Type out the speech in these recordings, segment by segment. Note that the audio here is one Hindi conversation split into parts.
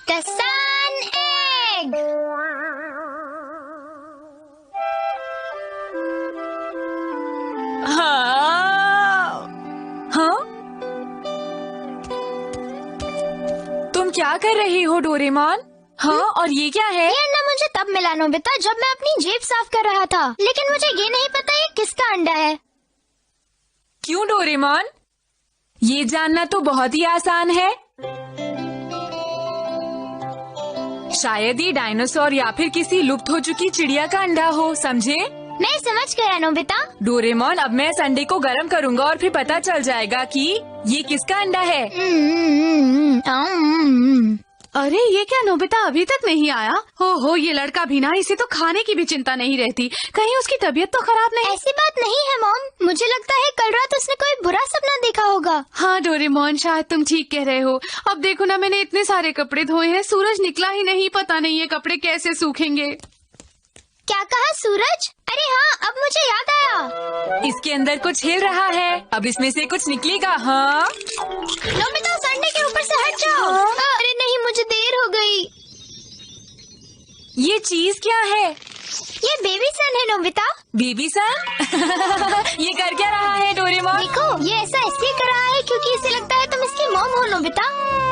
The sun egg. हाँ? तुम क्या कर रही हो डोरेमोन? हाँ, और ये क्या है? ये अंडा मुझे तब मिला नोबिता जब मैं अपनी जेब साफ कर रहा था, लेकिन मुझे ये नहीं पता ये किसका अंडा है। क्यों डोरेमोन? ये जानना तो बहुत ही आसान है। शायद ये डायनासोर या फिर किसी लुप्त हो चुकी चिड़िया का अंडा हो, समझे? मैं समझ गया नोबिता। डोरेमोन, अब मैं इस अंडे को गर्म करूँगा और फिर पता चल जाएगा कि ये किसका अंडा है। अरे ये क्या नोबिता अभी तक नहीं आया? हो ये लड़का भी ना, इसे तो खाने की भी चिंता नहीं रहती। कहीं उसकी तबीयत तो खराब नहीं? ऐसी बात नहीं है मॉम, मुझे लगता है कल रात उसने कोई बुरा सपना देखा होगा। हाँ डोरेमोन, शायद तुम ठीक कह रहे हो। अब देखो ना, मैंने इतने सारे कपड़े धोए हैं, सूरज निकला ही नहीं, पता नहीं ये कपड़े कैसे सूखेंगे। क्या कहा सूरज? अरे हाँ, अब मुझे याद आया। इसके अंदर कुछ हिल रहा है, अब इसमें से कुछ निकलेगा। हाँ नोबिता, उस अंडे के ऊपर से हट जाओ। अरे नहीं, मुझे देर हो गई। ये चीज क्या है? ये बेबी सन है नोबिता। बेबी सन? ये कर क्या रहा है डोरेमोन? देखो, ये ऐसा इसलिए कर रहा है क्योंकि इसे लगता है तुम इसकी मॉम हो नोबिता।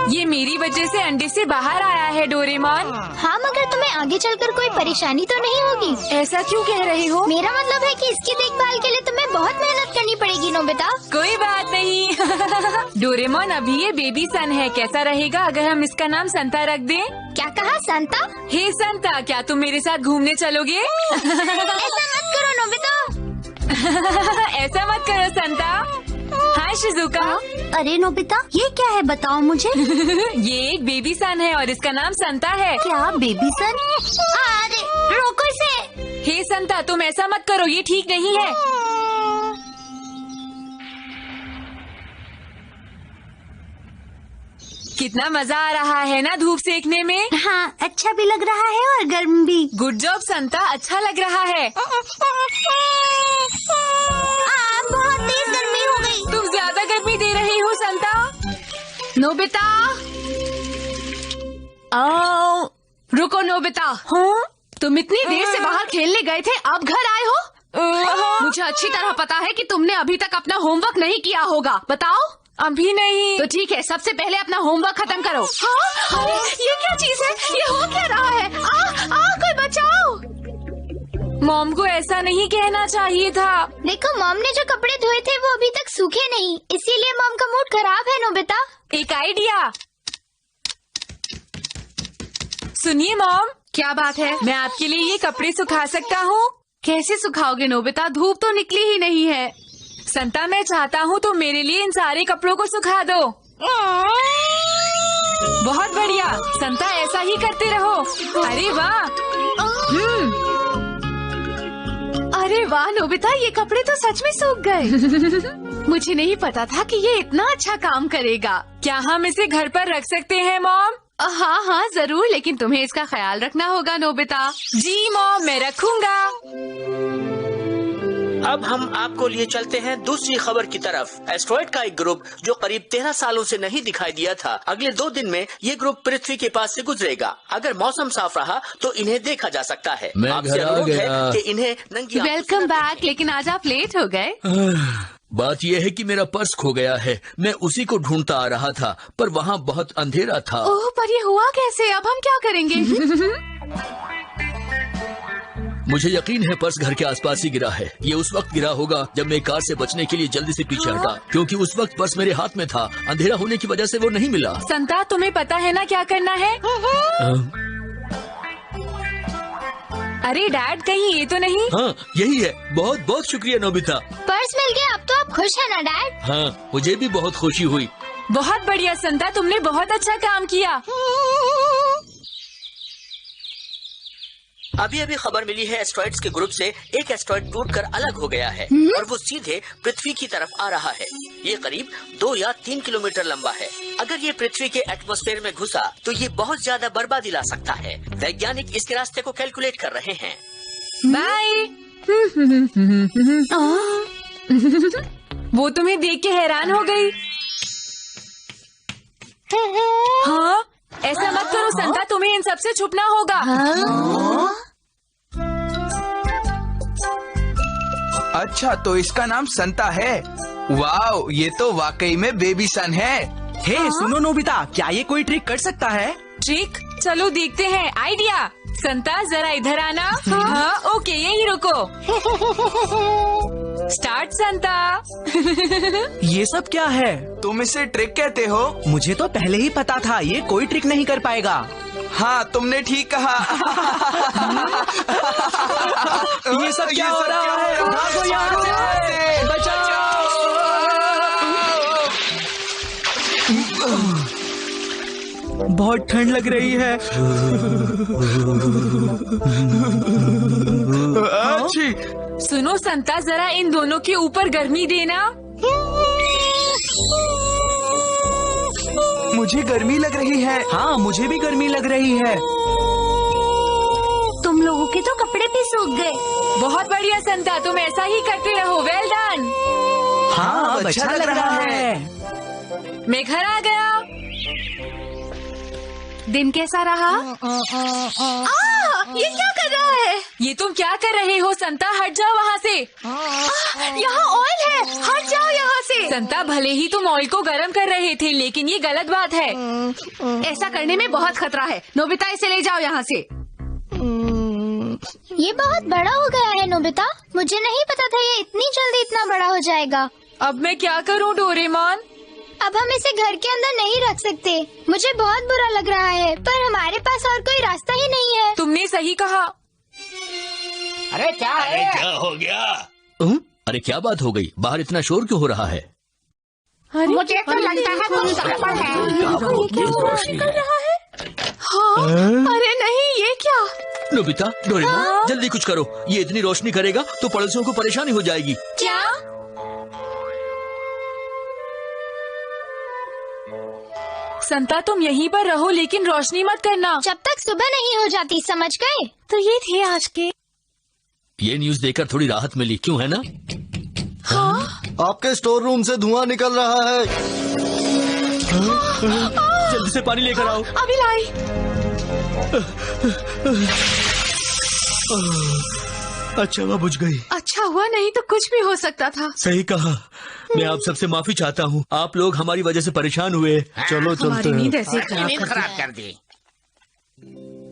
ये मेरी वजह से अंडे से बाहर आया है डोरेमोन। हाँ, मगर तुम्हें आगे चलकर कोई परेशानी तो नहीं होगी? ऐसा क्यों कह रही हो? मेरा मतलब है कि इसकी देखभाल के लिए तुम्हें बहुत मेहनत करनी पड़ेगी नोबिता। कोई बात नहीं। डोरेमोन, अभी ये बेबी सन है, कैसा रहेगा अगर हम इसका नाम संता रख दें? क्या कहा संता? हे संता, क्या तुम मेरे साथ घूमने चलोगे? ऐसा मत करो नोबिता। ऐसा मत करो संता। हाँ शिजुका। अरे नोबिता, ये क्या है बताओ मुझे। ये एक बेबी सन है और इसका नाम संता है। क्या बेबी सन? अरे रोको इसे। हे संता, तुम ऐसा मत करो, ये ठीक नहीं है। कितना मजा आ रहा है ना धूप सेकने में। हाँ, अच्छा भी लग रहा है और गर्म भी। गुड जॉब संता, अच्छा लग रहा है। बहुत तेज गर्मी हो गई। तुम ज्यादा गर्मी दे रही हो संता। नोबिता, रुको नोबिता। हाँ? तुम इतनी देर से बाहर खेलने गए थे, अब घर आए हो? मुझे अच्छी तरह पता है कि तुमने अभी तक अपना होमवर्क नहीं किया होगा। बताओ। अभी नहीं। तो ठीक है, सबसे पहले अपना होमवर्क खत्म करो। हाँ? ये क्या चीज है? ये हो क्या रहा है? कोई बचाओ। मॉम को ऐसा नहीं कहना चाहिए था। देखो, मॉम ने जो कपड़े धोए थे वो अभी तक सूखे नहीं, इसीलिए मॉम का मूड खराब है नोबिता। एक आइडिया सुनिए मॉम। क्या बात है? मैं आपके लिए ये कपड़े सुखा सकता हूँ। कैसे सुखाओगे नोबिता? धूप तो निकली ही नहीं है। संता, मैं चाहता हूँ तो मेरे लिए इन सारे कपड़ों को सुखा दो। बहुत बढ़िया संता, ऐसा ही करते रहो। अरे वाह। अरे वाह नोबिता, ये कपड़े तो सच में सूख गए। मुझे नहीं पता था कि ये इतना अच्छा काम करेगा। क्या हम इसे घर पर रख सकते हैं मॉम? हाँ हाँ जरूर, लेकिन तुम्हें इसका ख्याल रखना होगा नोबिता। जी मॉम, मैं रखूंगा। अब हम आपको लिए चलते हैं दूसरी खबर की तरफ। एस्ट्रॉइड का एक ग्रुप जो करीब 13 सालों से नहीं दिखाई दिया था, अगले 2 दिन में ये ग्रुप पृथ्वी के पास से गुजरेगा। अगर मौसम साफ रहा तो इन्हें देखा जा सकता है। आपसे अनुरोध है कि इन्हें नंगी आंखों से वेलकम बैक। लेकिन आज आप लेट हो गए। बात यह है कि मेरा पर्स खो गया है। मैं उसी को ढूंढता आ रहा था, पर वहाँ बहुत अंधेरा था। ओह, पर ये हुआ कैसे? अब हम क्या करेंगे? मुझे यकीन है पर्स घर के आसपास ही गिरा है। ये उस वक्त गिरा होगा जब मैं कार से बचने के लिए जल्दी से पीछे हटा, क्योंकि उस वक्त पर्स मेरे हाथ में था। अंधेरा होने की वजह से वो नहीं मिला। संता, तुम्हें पता है ना क्या करना है? अरे डैड, कहीं ये तो नहीं? हाँ, यही है। बहुत बहुत शुक्रिया नोबिता। पर्स मिल गया, अब तो आप खुश है ना डैड? हाँ, मुझे भी बहुत खुशी हुई। बहुत बढ़िया संता, तुमने बहुत अच्छा काम किया। अभी अभी खबर मिली है एस्ट्रॉइड्स के ग्रुप से एक एस्ट्रॉइड टूटकर अलग हो गया है और वो सीधे पृथ्वी की तरफ आ रहा है। ये करीब 2 या 3 किलोमीटर लंबा है। अगर ये पृथ्वी के एटमॉस्फेयर में घुसा तो ये बहुत ज्यादा बर्बादी ला सकता है। वैज्ञानिक इसके रास्ते को कैलकुलेट कर रहे हैं। बाय। वो तुम्हें देख के हैरान हो गई। हाँ, ऐसा मत करो संता, तुम्हें इन सबसे छुपना होगा। अच्छा, तो इसका नाम संता है। वाओ, ये तो वाकई में बेबी सन है। हे सुनो नोबिता, क्या ये कोई ट्रिक कर सकता है? ट्रिक? चलो देखते हैं। आइडिया। संता जरा इधर आना। हाँ ओके, यही रुको। स्टार्ट संता। ये सब क्या है? तुम इसे ट्रिक कहते हो? मुझे तो पहले ही पता था ये कोई ट्रिक नहीं कर पाएगा। हाँ, तुमने ठीक कहा। ये सब क्या हो रहा है? भागो यहाँ से! बचाओ! बहुत ठंड लग रही है। अच्छी। सुनो संता, जरा इन दोनों के ऊपर गर्मी देना। मुझे गर्मी लग रही है। हाँ, मुझे भी गर्मी लग रही है। तुम लोगों के तो कपड़े भी सूख गए। बहुत बढ़िया संता, तुम ऐसा ही करते रहो। Well done. हाँ, अब अच्छा लग रहा है। मैं घर आ गया। दिन कैसा रहा? ये क्या कर रहा है? ये तुम क्या कर रहे हो संता? हट जाओ वहाँ से। यहाँ ऑयल है, हट जाओ यहाँ से। संता, भले ही तुम ऑयल को गर्म कर रहे थे, लेकिन ये गलत बात है। ऐसा करने में बहुत खतरा है। नोबिता, इसे ले जाओ यहाँ से। ये बहुत बड़ा हो गया है नोबिता, मुझे नहीं पता था ये इतनी जल्दी इतना बड़ा हो जाएगा। अब मैं क्या करूँ डोरेमोन? अब हम इसे घर के अंदर नहीं रख सकते। मुझे बहुत बुरा लग रहा है, पर हमारे पास और कोई रास्ता ही नहीं है। तुमने सही कहा। अरे क्या हो गया? अरे क्या बात हो गई? बाहर इतना शोर क्यों हो रहा है? मुझे तो लगता है कुछ गड़बड़ है। हाँ, अरे नहीं, ये क्या? नोबिता, डोरेमोन, जल्दी कुछ करो। ये इतनी रोशनी करेगा तो पड़ोसियों को परेशानी हो जाएगी। क्या? संता, तुम यहीं पर रहो, लेकिन रोशनी मत करना जब तक सुबह नहीं हो जाती, समझ गए? तो ये थे आज के। ये न्यूज़ देखकर थोड़ी राहत मिली, क्यों है ना? आपके स्टोर रूम से धुआं निकल रहा है। जल्दी से पानी लेकर आओ। अभी लाई। अच्छा हुआ बुझ गई। अच्छा हुआ, नहीं तो कुछ भी हो सकता था। सही कहा। मैं आप सबसे माफी चाहता हूँ। आप लोग हमारी वजह से परेशान हुए। चलो चलते हमारी नींद हैं। ऐसे ही खराब कर दी।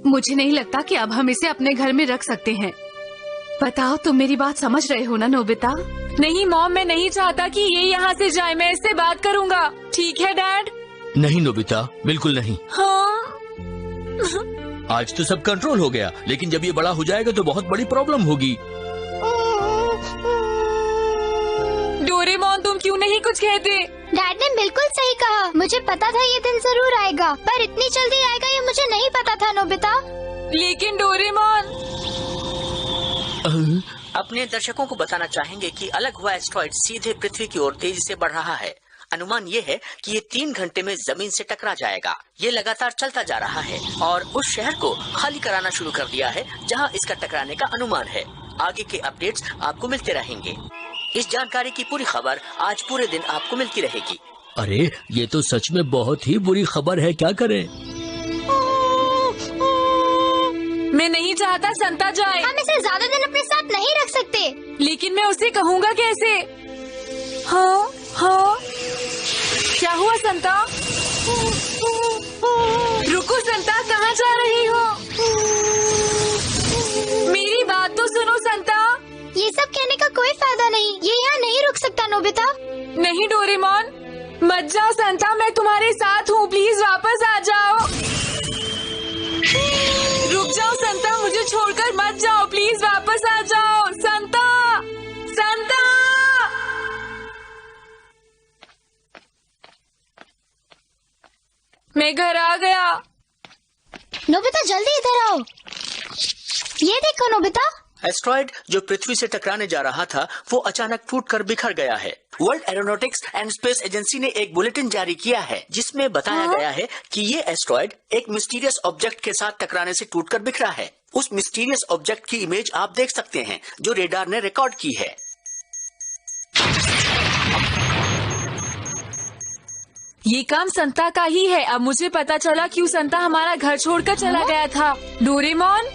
मुझे नहीं लगता कि अब हम इसे अपने घर में रख सकते हैं। बताओ, तुम मेरी बात समझ रहे हो ना नोबिता? नहीं मॉम, मैं नहीं चाहता कि ये यहाँ से जाए। मैं इससे बात करूँगा। ठीक है डैड? नहीं नोबिता, बिल्कुल नहीं। हाँ। आज तो सब कंट्रोल हो गया, लेकिन जब ये बड़ा हो जाएगा तो बहुत बड़ी प्रॉब्लम होगी। डोरेमोन, तुम क्यों नहीं कुछ कहते? डैड ने बिल्कुल सही कहा। मुझे पता था ये दिन जरूर आएगा, पर इतनी जल्दी आएगा ये मुझे नहीं पता था नोबिता। लेकिन डोरेमोन, अपने दर्शकों को बताना चाहेंगे कि अलग हुआ एस्ट्रॉइड सीधे पृथ्वी की ओर तेजी से बढ़ रहा है। अनुमान ये है कि ये 3 घंटे में जमीन से टकरा जाएगा। ये लगातार चलता जा रहा है और उस शहर को खाली कराना शुरू कर दिया है जहां इसका टकराने का अनुमान है। आगे के अपडेट्स आपको मिलते रहेंगे। इस जानकारी की पूरी खबर आज पूरे दिन आपको मिलती रहेगी। अरे ये तो सच में बहुत ही बुरी खबर है, क्या करें? मैं नहीं चाहता संता जाए। हम इसे ज्यादा दिन अपने साथ नहीं रख सकते। लेकिन मैं उसे कहूँगा कैसे? हाँ हाँ, क्या हुआ संता? रुको संता, कहाँ जा रही हो? मेरी बात तो सुनो संता। ये सब कहने का कोई फायदा नहीं, ये यहाँ नहीं रुक सकता नोबिता। नहीं डोरेमोन, मत जाओ संता, मैं तुम्हारे साथ हूँ। प्लीज वापस आ जाओ। रुक जाओ संता, मुझे छोड़कर मत जाओ। प्लीज वापस आ जाओ संता। संता, मैं घर आ गया। नोबिता जल्दी इधर आओ। ये देखो नोबिता। एस्ट्रॉइड जो पृथ्वी से टकराने जा रहा था वो अचानक टूटकर बिखर गया है। World aeronautics and space agency ने एक बुलेटिन जारी किया है जिसमें बताया गया है कि ये एस्ट्रॉइड एक मिस्टीरियस ऑब्जेक्ट के साथ टकराने से टूटकर बिखरा है। उस मिस्टीरियस ऑब्जेक्ट की इमेज आप देख सकते हैं जो रेडार ने रिकॉर्ड की है। ये काम संता का ही है। अब मुझे पता चला क्यों संता हमारा घर छोड़कर चला गया था। डोरेमोन,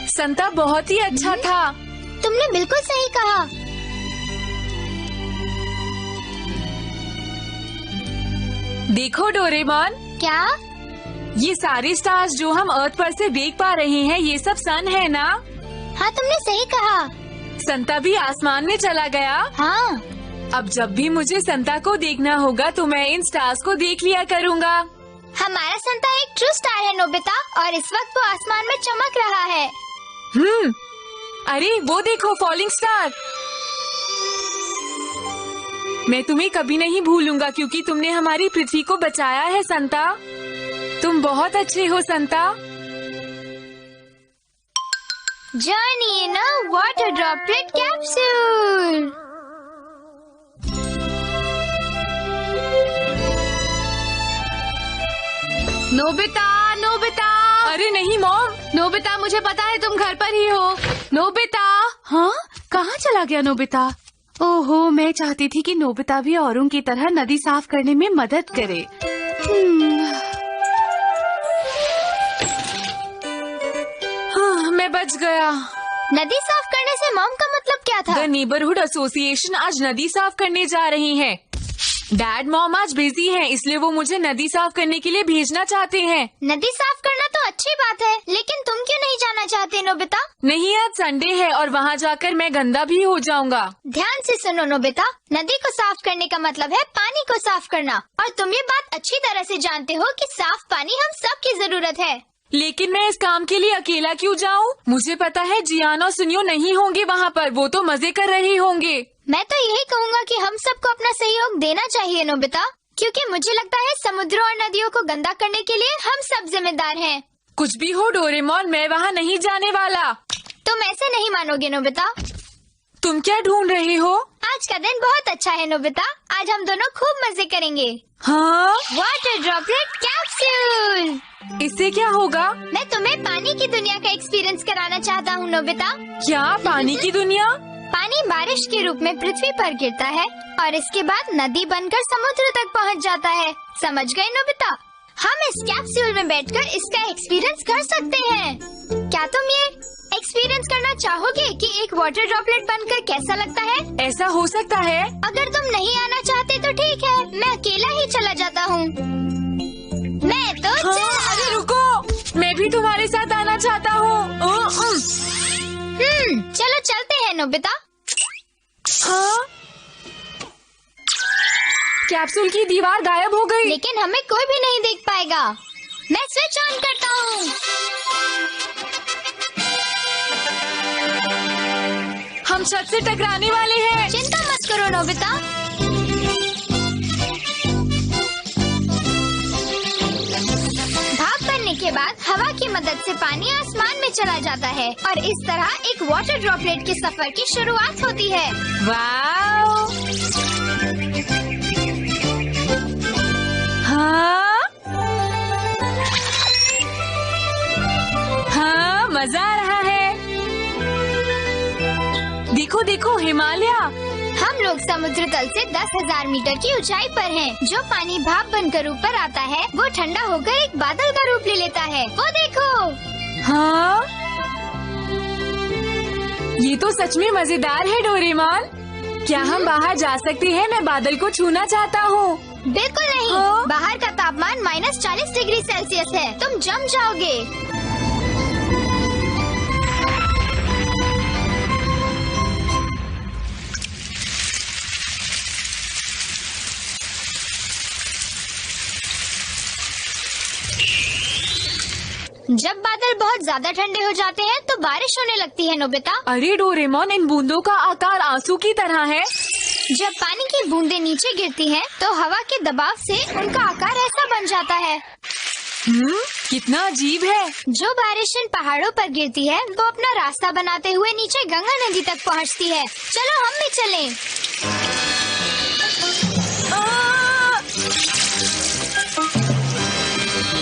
संता बहुत ही अच्छा था। तुमने बिल्कुल सही कहा। देखो डोरेमोन, क्या? ये सारे स्टार्स जो हम अर्थ पर से देख पा रहे हैं, ये सब सन है ना? हाँ, तुमने सही कहा। संता भी आसमान में चला गया। हाँ। अब जब भी मुझे संता को देखना होगा तो मैं इन स्टार्स को देख लिया करूँगा। हमारा संता एक ट्रू स्टार है नोबिता, और इस वक्त वो आसमान में चमक रहा है। अरे वो देखो, फॉलिंग स्टार। मैं तुम्हें कभी नहीं भूलूंगा क्योंकि तुमने हमारी पृथ्वी को बचाया है संता। तुम बहुत अच्छे हो Santa. Journey in a water droplet capsule. Nobita, Nobita. अरे नहीं मॉम। नोबिता, मुझे पता है तुम घर पर ही हो। नोबिता। हाँ, कहाँ चला गया नोबिता? ओहो, मैं चाहती थी कि नोबिता भी औरों की तरह नदी साफ करने में मदद करे। हाँ, मैं बच गया। नदी साफ करने से मॉम का मतलब क्या था? द नेबरहुड एसोसिएशन आज नदी साफ करने जा रही है। डैड मॉम आज बिजी हैं, इसलिए वो मुझे नदी साफ करने के लिए भेजना चाहते हैं। नदी साफ करना तो अच्छी बात है, लेकिन तुम क्यों नहीं जाना चाहते नोबिता? नहीं, आज संडे है और वहाँ जाकर मैं गंदा भी हो जाऊंगा। ध्यान से सुनो नोबिता, नदी को साफ करने का मतलब है पानी को साफ करना, और तुम ये बात अच्छी तरह से जानते हो कि साफ पानी हम सबकी जरूरत है। लेकिन मैं इस काम के लिए अकेला क्यों जाऊँ? मुझे पता है जियान और सुनियो नहीं होंगे वहाँ पर, वो तो मजे कर रहे होंगे। मैं तो यही कहूँगा कि हम सबको अपना सहयोग देना चाहिए नोबिता, क्योंकि मुझे लगता है समुद्रों और नदियों को गंदा करने के लिए हम सब जिम्मेदार हैं। कुछ भी हो डोरेमोन, मैं वहाँ नहीं जाने वाला। तुम ऐसे नहीं मानोगे नोबिता। तुम क्या ढूंढ रहे हो? आज का दिन बहुत अच्छा है नोबिता, आज हम दोनों खूब मजे करेंगे। हाँ? Water droplet capsule. इससे क्या होगा? मैं तुम्हें पानी की दुनिया का एक्सपीरियंस कराना चाहता हूँ नोबिता। क्या पानी की दुनिया? पानी बारिश के रूप में पृथ्वी पर गिरता है और इसके बाद नदी बनकर समुद्र तक पहुँच जाता है। समझ गए नोबिता? हम इस कैप्सूल में बैठकर इसका एक्सपीरियंस कर सकते हैं। क्या तुम ये एक्सपीरियंस करना चाहोगे कि एक वाटर ड्रॉपलेट बनकर कैसा लगता है? ऐसा हो सकता है। अगर तुम नहीं आना चाहते तो ठीक है, मैं अकेला ही चला जाता हूँ। मैं तो अरे रुको, मैं भी तुम्हारे साथ आना चाहता हूँ। चलो चलते हैं नोबिता। हाँ? कैप्सूल की दीवार गायब हो गई। लेकिन हमें कोई भी नहीं देख पाएगा। मैं स्विच ऑन करता हूँ। हम छत से टकराने वाले हैं। चिंता मत करो नोबिता। भाप बनने के बाद हवा की मदद से पानी आसमान में चला जाता है और इस तरह एक वाटर ड्रॉपलेट के सफर की शुरुआत होती है। वाओ! हाँ? हाँ, मजा आ रहा है। देखो देखो, हिमालय। हम लोग समुद्र तल से 10,000 मीटर की ऊंचाई पर हैं। जो पानी भाप बनकर ऊपर आता है वो ठंडा होकर एक बादल का रूप ले लेता है। वो देखो। हाँ? ये तो सच में मजेदार है डोरेमोन। क्या हम बाहर जा सकते हैं? मैं बादल को छूना चाहता हूँ। बिल्कुल नहीं। हाँ? बाहर का तापमान -40 डिग्री सेल्सियस है, तुम जम जाओगे। जब बादल बहुत ज्यादा ठंडे हो जाते हैं तो बारिश होने लगती है नोबिता। अरे डोरेमोन, इन बूंदों का आकार आंसू की तरह है। जब पानी की बूंदें नीचे गिरती हैं, तो हवा के दबाव से उनका आकार ऐसा बन जाता है। कितना अजीब है। जो बारिश इन पहाड़ों पर गिरती है वो अपना रास्ता बनाते हुए नीचे गंगा नदी तक पहुंचती है। चलो हम भी चलें।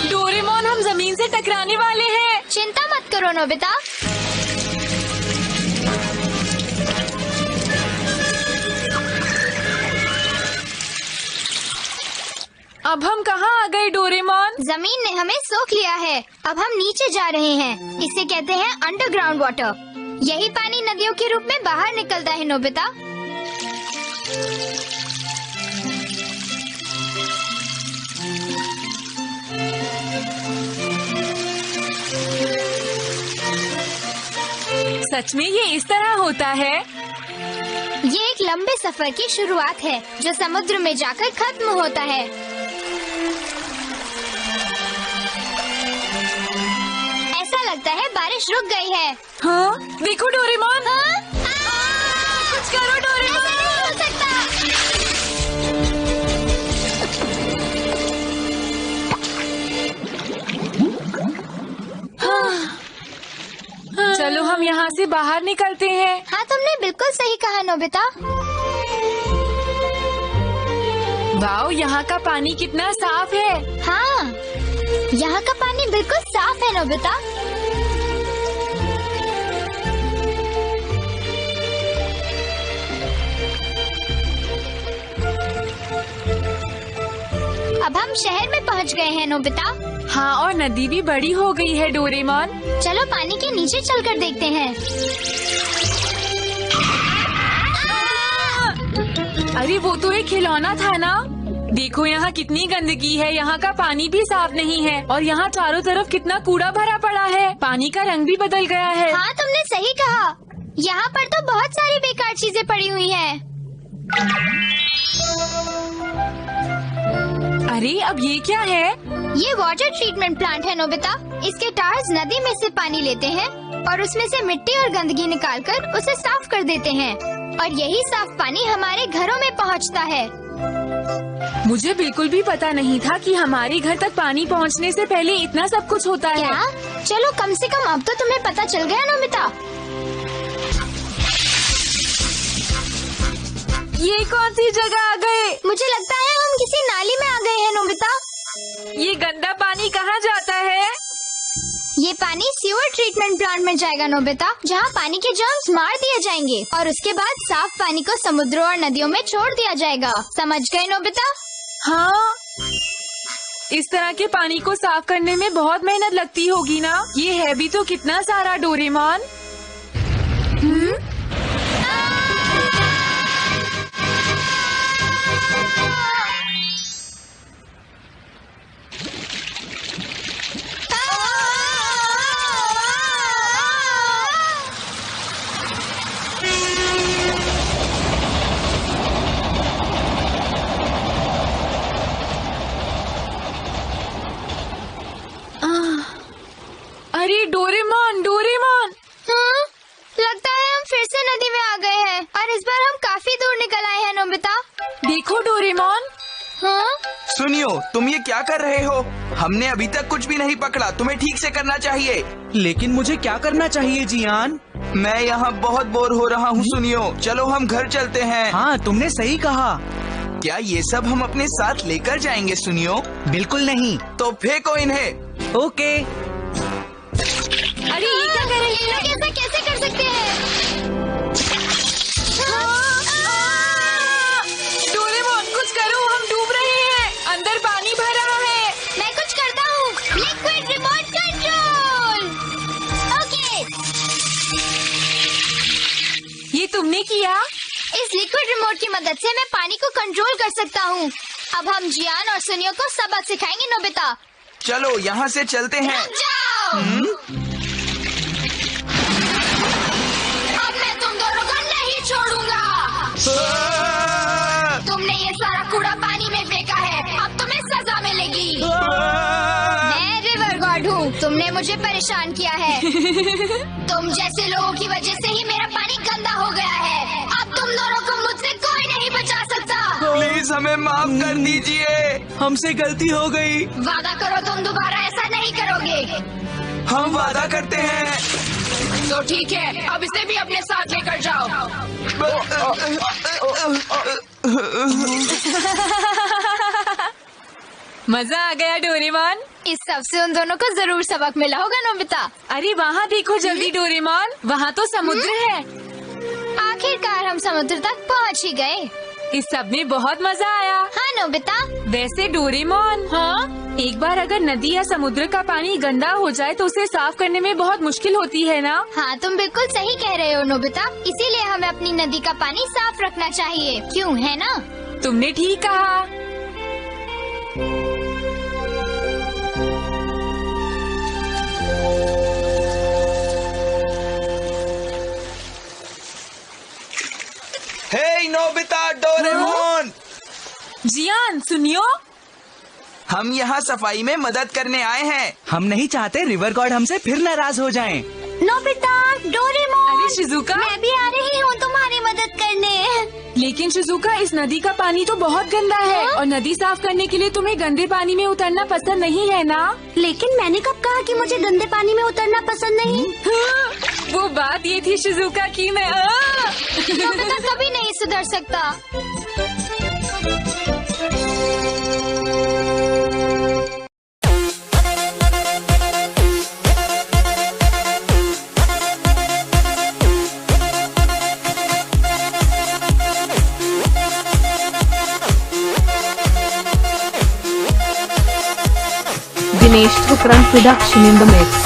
डोरेमोन, हम जमीन से टकराने वाले हैं। चिंता मत करो नोबिता। अब हम कहाँ आ गए डोरेमोन? जमीन ने हमें सोख लिया है। अब हम नीचे जा रहे हैं। इसे कहते हैं अंडरग्राउंड वाटर। यही पानी नदियों के रूप में बाहर निकलता है नोबिता। सच में ये इस तरह होता है? ये एक लंबे सफर की शुरुआत है जो समुद्र में जाकर खत्म होता है। ऐसा लगता है बारिश रुक गई है। हाँ, देखो डोरेमोन। हाँ? कुछ करो डोरेमोन। ऐसा नहीं हो सकता। चलो हम यहाँ से बाहर निकलते हैं। हाँ, तुमने बिल्कुल सही कहा नोबिता। वाओ, यहाँ का पानी कितना साफ है। हाँ, यहाँ का पानी बिल्कुल साफ है नोबिता। अब हम शहर में पहुँच गए हैं नोबिता। हाँ, और नदी भी बड़ी हो गई है डोरेमोन। चलो पानी के नीचे चलकर देखते हैं। अरे वो तो एक खिलौना था ना। देखो यहाँ कितनी गंदगी है। यहाँ का पानी भी साफ नहीं है और यहाँ चारों तरफ कितना कूड़ा भरा पड़ा है। पानी का रंग भी बदल गया है। हाँ, तुमने सही कहा। यहाँ पर तो बहुत सारी बेकार चीजें पड़ी हुई हैं। अरे अब ये क्या है? ये वाटर ट्रीटमेंट प्लांट है नोबिता। इसके टायर्स नदी में से पानी लेते हैं और उसमें से मिट्टी और गंदगी निकालकर उसे साफ कर देते हैं और यही साफ पानी हमारे घरों में पहुंचता है। मुझे बिल्कुल भी पता नहीं था कि हमारे घर तक पानी पहुंचने से पहले इतना सब कुछ होता है। क्या? चलो कम से कम अब तो तुम्हें पता चल गया नोबिता। ये कौन सी जगह आ गए? मुझे लगता है हम किसी नाली में आ गए हैं नोबिता। ये गंदा पानी कहाँ जाता है? ये पानी सीवर ट्रीटमेंट प्लांट में जाएगा नोबिता, जहाँ पानी के जर्म्स मार दिए जाएंगे और उसके बाद साफ पानी को समुद्रों और नदियों में छोड़ दिया जाएगा। समझ गए नोबिता? हाँ, इस तरह के पानी को साफ करने में बहुत मेहनत लगती होगी ना। ये है भी तो कितना सारा डोरेमोन। अरे डोरेमोन, डोरेमोन। हाँ? लगता है हम फिर से नदी में आ गए हैं और इस बार हम काफी दूर निकल आए हैं नोबिता। देखो डोरेमोन। हाँ? सुनियो, तुम ये क्या कर रहे हो? हमने अभी तक कुछ भी नहीं पकड़ा। तुम्हें ठीक से करना चाहिए। लेकिन मुझे क्या करना चाहिए जियान? मैं यहाँ बहुत बोर हो रहा हूँ। सुनियो, चलो हम घर चलते हैं। हाँ, तुमने सही कहा। क्या ये सब हम अपने साथ लेकर जाएंगे? सुनियो, बिल्कुल नहीं। तो फेंको इन्हें। ओके। अरे ये क्या कर रही ये है? लोग ऐसा कैसे कर सकते हैं? डोरेमोन कुछ करो, हम डूब रहे हैं। अंदर पानी भर रहा है। मैं कुछ करता हूँ। Liquid remote control. ओके, ये तुमने किया? इस लिक्विड रिमोट की मदद से मैं पानी को कंट्रोल कर सकता हूँ। अब हम जियान और सुनियो को सबक सिखाएंगे नोबिता। चलो यहाँ से चलते हैं। रुक जाओ। अब मैं तुम दोनों को नहीं छोड़ूंगा। तुमने ये सारा कूड़ा पानी में फेंका है, अब तुम्हें सजा मिलेगी। मैं रिवर गॉड हूँ, तुमने मुझे परेशान किया है। तुम जैसे लोगों की वजह से ही मेरा पानी गंदा हो गया है। अब तुम दोनों को मुझसे कोई नहीं बचा सकता। प्लीज हमें माफ कर दीजिए। हमसे गलती हो गई। वादा करो तुम दोबारा ऐसा नहीं करोगे। हम वादा करते हैं। तो ठीक है, अब इसे भी अपने साथ लेकर जाओ। मजा आ गया डोरेमोन। इस सब से उन दोनों को जरूर सबक मिला होगा नोबिता। अरे वहाँ देखो जल्दी डोरेमोन, वहाँ तो समुद्र है। आखिरकार हम समुद्र तक पहुँच ही गए। इस सब में बहुत मजा आया। हाँ नोबिता। वैसे डोरेमोन, हाँ एक बार अगर नदी या समुद्र का पानी गंदा हो जाए तो उसे साफ करने में बहुत मुश्किल होती है ना? हाँ, तुम बिल्कुल सही कह रहे हो नोबिता। इसीलिए हमें अपनी नदी का पानी साफ रखना चाहिए, क्यों, है ना? तुमने ठीक कहा। हे नोबिता, डोरेमोन, जियान सुनियो, हम यहाँ सफाई में मदद करने आए हैं। हम नहीं चाहते रिवर गॉड हमसे फिर नाराज हो जाएं। नोबिता, डोरेमोन, अरे शिजुका, मैं भी आ रही हूँ तुम्हारी मदद करने। लेकिन शिजुका इस नदी का पानी तो बहुत गंदा है और नदी साफ करने के लिए तुम्हें गंदे पानी में उतरना पसंद नहीं है ना? लेकिन मैंने कब कहा कि मुझे गंदे पानी में उतरना पसंद नहीं? वो बात ये थी शिजुका कि मैं नोबिता कभी नहीं सुधर सकता। Dinesh Thukran production in the mix.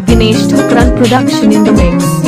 Dinesh Thukran production in the mix.